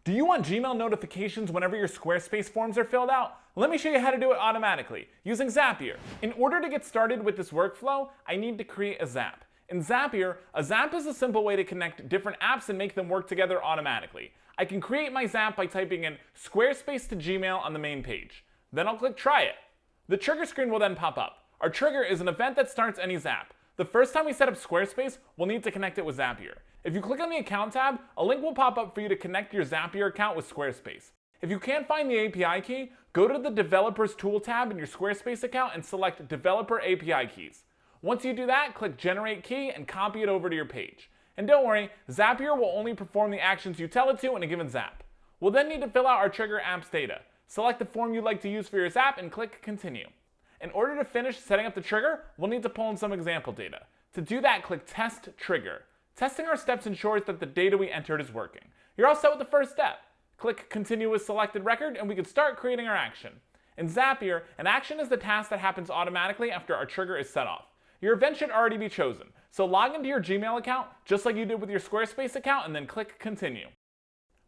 Do you want Gmail notifications whenever your Squarespace forms are filled out? Let me show you how to do it automatically using Zapier. In order to get started with this workflow, I need to create a Zap. In Zapier, a Zap is a simple way to connect different apps and make them work together automatically. I can create my Zap by typing in Squarespace to Gmail on the main page. Then I'll click Try It. The trigger screen will then pop up. Our trigger is an event that starts any Zap. The first time we set up Squarespace, we'll need to connect it with Zapier. If you click on the Account tab, a link will pop up for you to connect your Zapier account with Squarespace. If you can't find the API key, go to the Developers Tool tab in your Squarespace account and select Developer API Keys. Once you do that, click Generate Key and copy it over to your page. And don't worry, Zapier will only perform the actions you tell it to in a given Zap. We'll then need to fill out our trigger app's data. Select the form you'd like to use for your Zap and click Continue. In order to finish setting up the trigger, we'll need to pull in some example data. To do that, click Test Trigger. Testing our steps ensures that the data we entered is working. You're all set with the first step. Click Continue with Selected Record and we can start creating our action. In Zapier, an action is the task that happens automatically after our trigger is set off. Your event should already be chosen, so log into your Gmail account just like you did with your Squarespace account and then click Continue.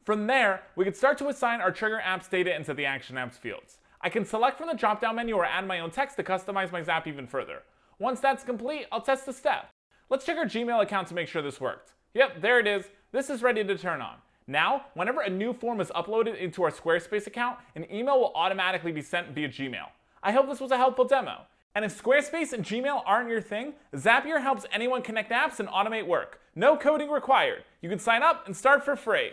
From there, we can start to assign our trigger app's data into the Action Apps fields. I can select from the drop-down menu or add my own text to customize my Zap even further. Once that's complete, I'll test the step. Let's check our Gmail account to make sure this worked. Yep, there it is. This is ready to turn on. Now, whenever a new form is uploaded into our Squarespace account, an email will automatically be sent via Gmail. I hope this was a helpful demo. And if Squarespace and Gmail aren't your thing, Zapier helps anyone connect apps and automate work. No coding required. You can sign up and start for free.